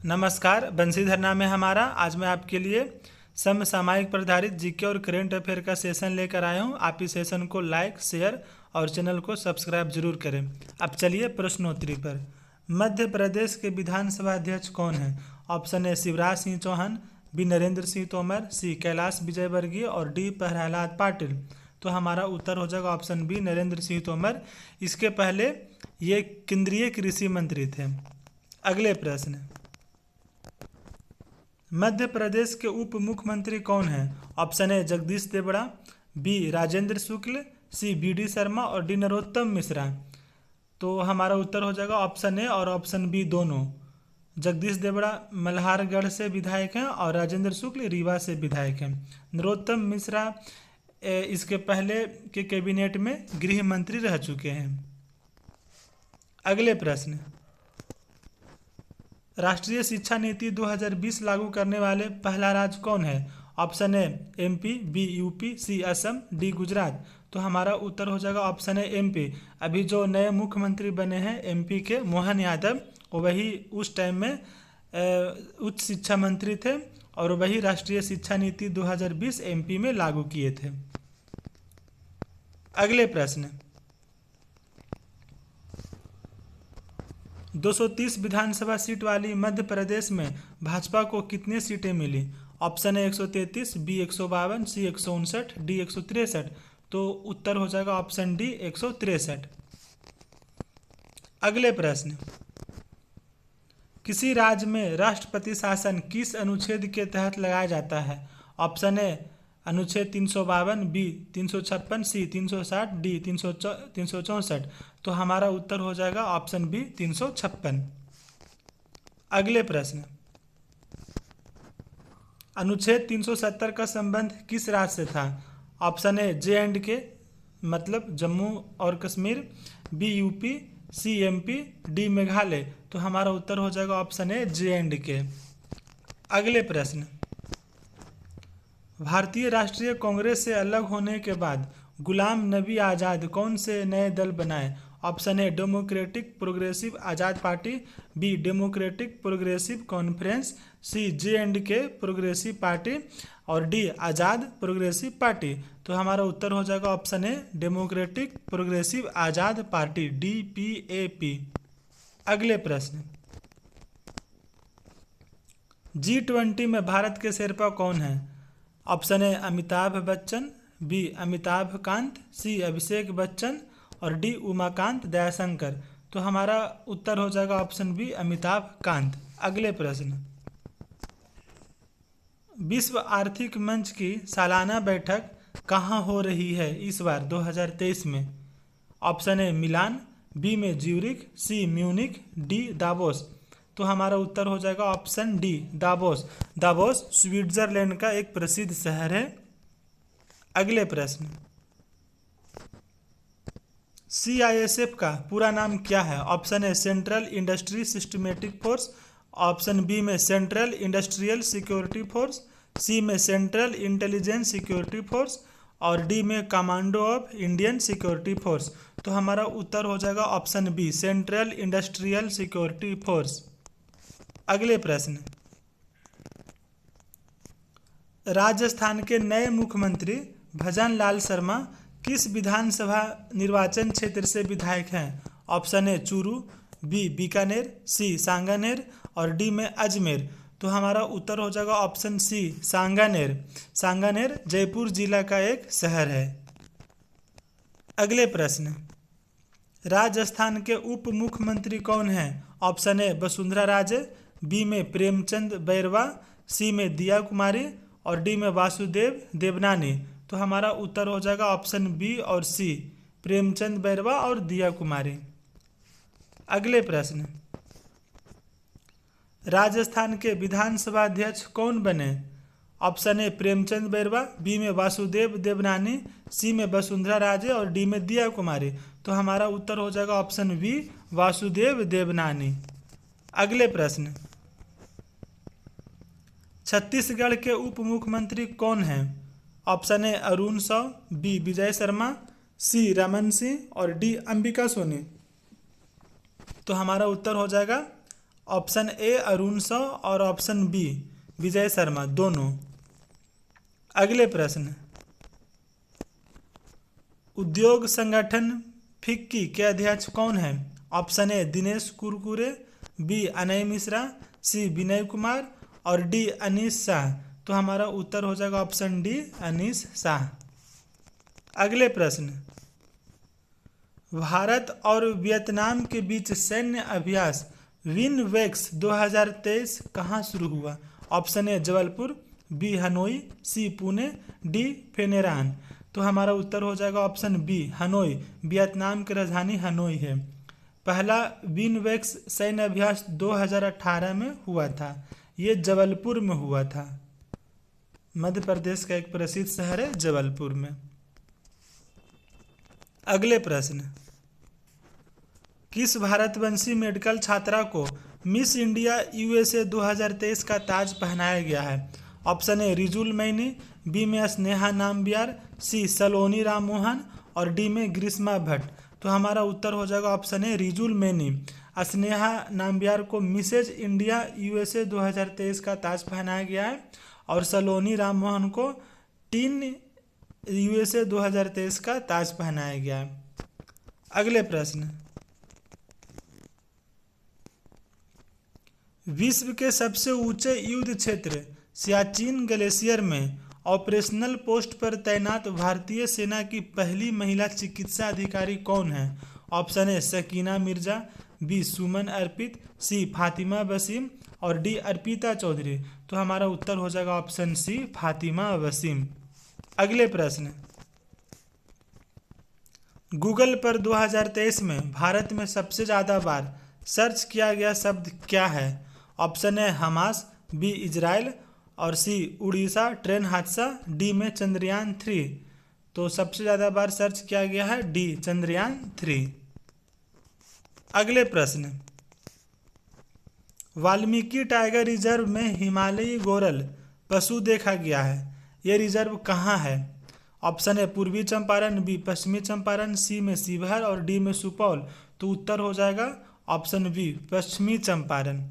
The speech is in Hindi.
नमस्कार, बंशीधर नाम है हमारा। आज मैं आपके लिए समसामयिक पर आधारित जीके और करंट अफेयर का सेशन लेकर आया हूं। आप इस सेशन को लाइक, शेयर और चैनल को सब्सक्राइब जरूर करें। अब चलिए प्रश्नोत्तरी पर। मध्य प्रदेश के विधानसभा अध्यक्ष कौन है? Option A Shivraj Singh Chouhan, B Narendra Singh Tomar, C Kailash Vijayvargiya और डी प्रहलाद पाटिल। तो हमारा उत्तर हो जाएगा ऑप्शन बी नरेंद्र सिंह तोमर। इसके पहले ये केंद्रीय कृषि मंत्री थे। अगले प्रश्न, मध्य प्रदेश के उप मुख्यमंत्री कौन हैं? Option A Jagdish Devda, B Rajendra Shukla, C B D Sharma और डी नरोत्तम मिश्रा। तो हमारा उत्तर हो जाएगा ऑप्शन ए और ऑप्शन बी दोनों। जगदीश देवड़ा मल्हारगढ़ से विधायक हैं और राजेंद्र शुक्ल रीवा से विधायक हैं। नरोत्तम मिश्रा इसके पहले के कैबिनेट में गृह मंत्री रह चुके हैं। अगले प्रश्न, राष्ट्रीय शिक्षा नीति 2020 लागू करने वाले पहला राज्य कौन है? Option A MP, B UP, C Assam, D Gujarat. तो हमारा उत्तर हो जाएगा ऑप्शन ए एमपी। अभी जो नए मुख्यमंत्री बने हैं एमपी के मोहन यादव, वही उस टाइम में उच्च शिक्षा मंत्री थे और वही राष्ट्रीय शिक्षा नीति 2020 एमपी में लागू किए थे। अगले प्रश्न, 230 विधानसभा सीट वाली मध्य प्रदेश में भाजपा को कितनी सीटें मिली? Option A 133, B 152, C 159, D 163। तो उत्तर हो जाएगा ऑप्शन डी 163। अगले प्रश्न, किसी राज्य में राष्ट्रपति शासन किस अनुच्छेद के तहत लगाया जाता है? ऑप्शन ए अनुच्छेद 352, बी 356, सी 360, डी 364। तो हमारा उत्तर हो जाएगा ऑप्शन बी 356। अगले प्रश्न, अनुच्छेद 370 का संबंध किस राज्य से था? ऑप्शन ए जे एंड के मतलब जम्मू और कश्मीर, बी यूपी, सी एमपी, डी मेघालय। तो हमारा उत्तर हो जाएगा ऑप्शन ए जे एंड के। अगले प्रश्न, भारतीय राष्ट्रीय कांग्रेस से अलग होने के बाद गुलाम नबी आज़ाद कौन से नए दल बनाए? Option A democratic progressive Azad party, B democratic progressive conference, C J and K progressive party और डी आज़ाद प्रोग्रेसिव पार्टी। तो हमारा उत्तर हो जाएगा option A democratic progressive Azad party, DPAP। अगले प्रश्न, G20 में भारत के शेरपा कौन है? Option A Amitabh Bachchan, B Amitabh Kant, C Abhishek Bachchan और डी उमाकांत दयाशंकर। तो हमारा उत्तर हो जाएगा ऑप्शन बी अमिताभ कांत। अगले प्रश्न, विश्व आर्थिक मंच की सालाना बैठक कहाँ हो रही है इस बार 2023 में? ऑप्शन ए मिलान, बी में ज्यूरिख, सी म्यूनिख, डी दावोस। तो हमारा उत्तर हो जाएगा option D Davos. Davos Switzerland का एक प्रसिद्ध शहर है। अगले प्रश्न, CISF का पूरा नाम क्या है? Option A central industry systematic force, option B में central industrial security force, C में सेंट्रल इंटेलिजेंस सिक्योरिटी फोर्स और डी में commando of Indian security force. तो हमारा उत्तर हो जाएगा option B central industrial security force. अगले प्रश्न, राजस्थान के नए मुख्यमंत्री भजन लाल शर्मा किस विधानसभा निर्वाचन क्षेत्र से विधायक हैं? Option A Churu, B Bikaner, C Sanganer और डी में अजमेर। तो हमारा उत्तर हो जाएगा ऑप्शन सी सांगानेर। सांगानेर जयपुर जिला का एक शहर है। अगले प्रश्न, राजस्थान के उप मुख्यमंत्री कौन हैं? Option A Vasundhara Raje, B में प्रेमचंद बैरवा, सी में दिया कुमारी और डी में वासुदेव देवनानी। तो हमारा उत्तर हो जाएगा ऑप्शन बी और सी प्रेमचंद बैरवा और दिया कुमारी। अगले प्रश्न, राजस्थान के विधानसभा अध्यक्ष कौन बने? Option A Premchand Bairwa, B में वासुदेव देवनानी, सी में वसुंधरा राजे और डी में दिया कुमारी। तो हमारा उत्तर हो जाएगा ऑप्शन बी वासुदेव देवनानी। अगले प्रश्न, छत्तीसगढ़ के उप मुख्यमंत्री कौन हैं? Option A Arun Sao, B Vijay Sharma, C Raman Singh और डी अंबिका सोनी। तो हमारा उत्तर हो जाएगा ऑप्शन ए अरुण साव और ऑप्शन बी विजय शर्मा, दोनों। अगले प्रश्न, उद्योग संगठन फिक्की के अध्यक्ष कौन है? Option A Dinesh Kurkure, B Anay Mishra, C Vinay Kumar और डी अनीश शाह। तो हमारा उत्तर हो जाएगा ऑप्शन डी अनीश शाह। अगले प्रश्न, भारत और वियतनाम के बीच सैन्य अभ्यास विनवेक्स 2023 कहाँ शुरू हुआ? Option A Jabalpur, B Hanoi, C Pune, D फेनेरान। तो हमारा उत्तर हो जाएगा ऑप्शन बी हनोई। वियतनाम की राजधानी हनोई है। पहला विनवेक्स सैन्य अभ्यास 2018 में हुआ था। ये जबलपुर में हुआ था। मध्य प्रदेश का एक प्रसिद्ध शहर है जबलपुर में। अगले प्रश्न, किस भारतवंशी मेडिकल छात्रा को मिस इंडिया यूएसए 2023 का ताज पहनाया गया है? Option A Rijul Maini, B में स्नेहा नाम्बियार, सी सलोनी राम मोहन और डी में ग्रीष्मा भट्ट। तो हमारा उत्तर हो जाएगा option A Rijul many. Sneha Nambiar को मिसेज इंडिया यूएसए 2023 का ताज पहनाया गया है और सलोनी राम मोहन को टीन यूएसए 2023 का ताज पहनाया गया है। अगले प्रश्न, विश्व के सबसे ऊंचे युद्ध क्षेत्र सियाचिन ग्लेशियर में ऑपरेशनल पोस्ट पर तैनात भारतीय सेना की पहली महिला चिकित्सा अधिकारी कौन है? Option A Sakina Mirza, B Suman Arpit, C Fatima Waseem और डी अर्पिता चौधरी। तो हमारा उत्तर हो जाएगा ऑप्शन सी फातिमा वसीम। अगले प्रश्न, गूगल पर 2023 में भारत में सबसे ज़्यादा बार सर्च किया गया शब्द क्या है? Option A Hamas, B Israel और सी उड़ीसा ट्रेन हादसा, डी में चंद्रयान 3। तो सबसे ज़्यादा बार सर्च किया गया है डी चंद्रयान 3। अगले प्रश्न, वाल्मीकि टाइगर रिजर्व में हिमालयी गोरल पशु देखा गया है। यह रिजर्व कहाँ है? ऑप्शन ए पूर्वी चंपारण, बी पश्चिमी चंपारण, सी में शिवहर और डी में सुपौल। तो उत्तर हो जाएगा ऑप्शन बी पश्चिमी चंपारण।